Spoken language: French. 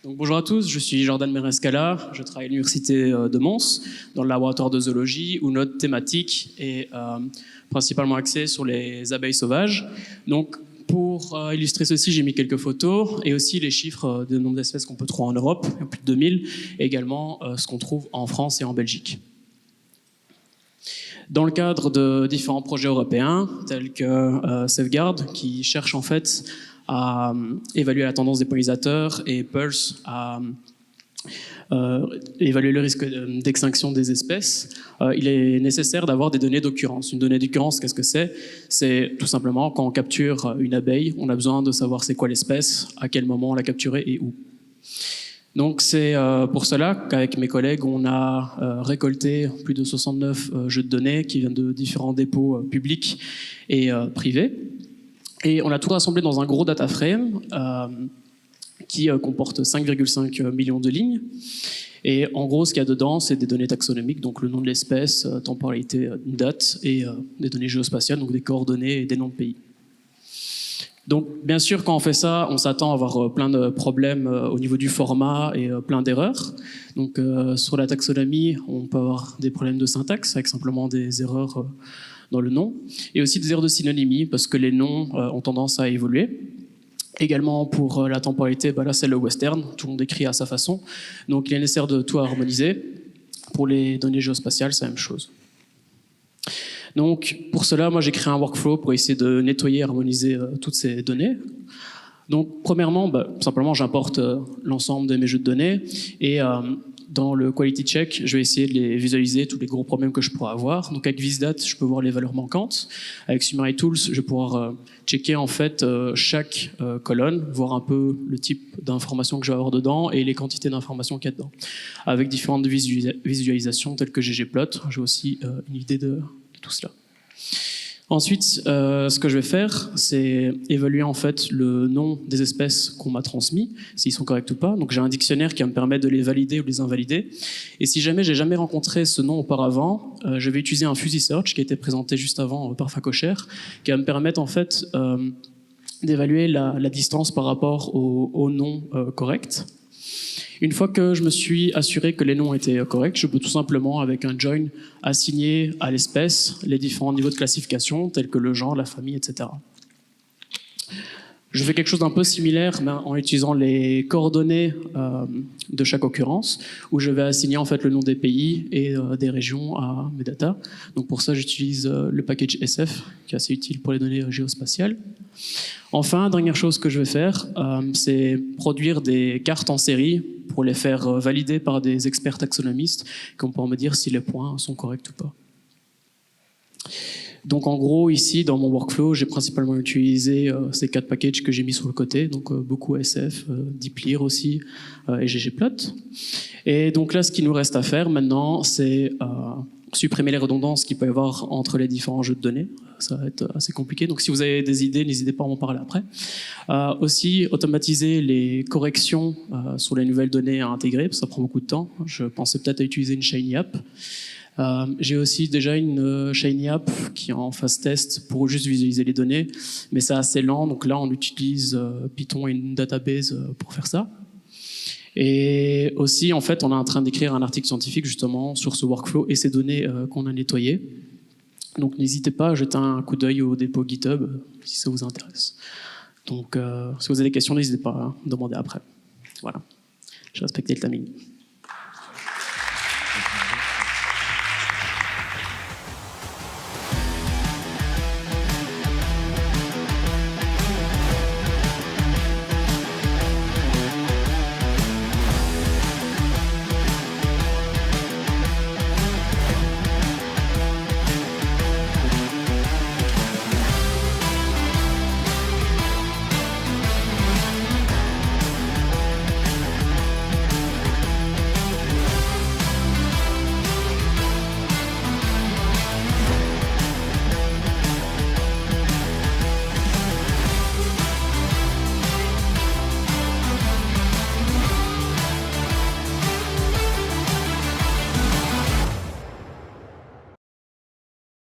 Donc, bonjour à tous, je suis Jordan Merescala, je travaille à l'université de Mons dans le laboratoire de zoologie où notre thématique est principalement axée sur les abeilles sauvages. Donc, pour illustrer ceci, j'ai mis quelques photos et aussi les chiffres du nombre d'espèces qu'on peut trouver en Europe, il y a plus de 2000, et également ce qu'on trouve en France et en Belgique. Dans le cadre de différents projets européens, tels que Safeguard, qui cherche en fait à évaluer la tendance des pollinisateurs, et Pulse à évaluer le risque d'extinction des espèces, il est nécessaire d'avoir des données d'occurrence. Une donnée d'occurrence, qu'est-ce que c'est? C'est tout simplement quand on capture une abeille, on a besoin de savoir c'est quoi l'espèce, à quel moment on l'a capturée et où. Donc c'est pour cela qu'avec mes collègues, on a récolté plus de 69 jeux de données qui viennent de différents dépôts publics et privés. Et on a tout rassemblé dans un gros data frame qui comporte 5,5 millions de lignes. Et en gros, ce qu'il y a dedans, c'est des données taxonomiques, donc le nom de l'espèce, temporalité, date, et des données géospatiales, donc des coordonnées et des noms de pays. Donc, bien sûr, quand on fait ça, on s'attend à avoir plein de problèmes au niveau du format et plein d'erreurs. Donc, sur la taxonomie, on peut avoir des problèmes de syntaxe avec simplement des erreurs dans le nom, et aussi des erreurs de synonymie, parce que les noms ont tendance à évoluer. Également, pour la temporalité, là, c'est le western, tout le monde écrit à sa façon. Donc, il est nécessaire de tout harmoniser. Pour les données géospatiales, c'est la même chose. Donc, pour cela, moi, j'ai créé un workflow pour essayer de nettoyer et harmoniser toutes ces données. Donc, premièrement, simplement, j'importe l'ensemble de mes jeux de données et dans le quality check, je vais essayer de les visualiser, tous les gros problèmes que je pourrais avoir. Donc, avec Visdat, je peux voir les valeurs manquantes. Avec Summary Tools, je vais pouvoir checker en fait chaque colonne, voir un peu le type d'informations que je vais avoir dedans et les quantités d'informations qu'il y a dedans. Avec différentes visualisations telles que ggplot, j'ai aussi une idée de tout cela. Ensuite, ce que je vais faire, c'est évaluer en fait le nom des espèces qu'on m'a transmis, s'ils sont corrects ou pas. Donc j'ai un dictionnaire qui va me permettre de les valider ou de les invalider. Et si jamais j'ai jamais rencontré ce nom auparavant, je vais utiliser un fuzzy search qui a été présenté juste avant par Facocher, qui va me permettre en fait d'évaluer la distance par rapport au nom correct. Une fois que je me suis assuré que les noms étaient corrects, je peux tout simplement, avec un join, assigner à l'espèce les différents niveaux de classification, tels que le genre, la famille, etc. Je fais quelque chose d'un peu similaire en utilisant les coordonnées de chaque occurrence, où je vais assigner en fait le nom des pays et des régions à mes data. Donc pour ça, j'utilise le package SF, qui est assez utile pour les données géospatiales. Enfin, dernière chose que je vais faire, c'est produire des cartes en série pour les faire valider par des experts taxonomistes qui vont pouvoir me dire si les points sont corrects ou pas. Donc en gros, ici, dans mon workflow, j'ai principalement utilisé ces 4 packages que j'ai mis sur le côté, donc beaucoup SF, Deeplir aussi, et ggplot. Et donc là, ce qu'il nous reste à faire maintenant, c'est supprimer les redondances qu'il peut y avoir entre les différents jeux de données. Ça va être assez compliqué. Donc si vous avez des idées, n'hésitez pas à m'en parler après. Aussi, automatiser les corrections sur les nouvelles données à intégrer, parce que ça prend beaucoup de temps. Je pensais peut-être à utiliser une Shiny App. J'ai aussi déjà une Shiny App qui est en phase test pour juste visualiser les données, mais c'est assez lent, donc là on utilise Python et une database pour faire ça. Et aussi, en fait, on est en train d'écrire un article scientifique justement sur ce workflow et ces données qu'on a nettoyées. Donc n'hésitez pas à jeter un coup d'œil au dépôt GitHub si ça vous intéresse. Donc si vous avez des questions, n'hésitez pas à me demander après. Voilà, j'ai respecté le timing.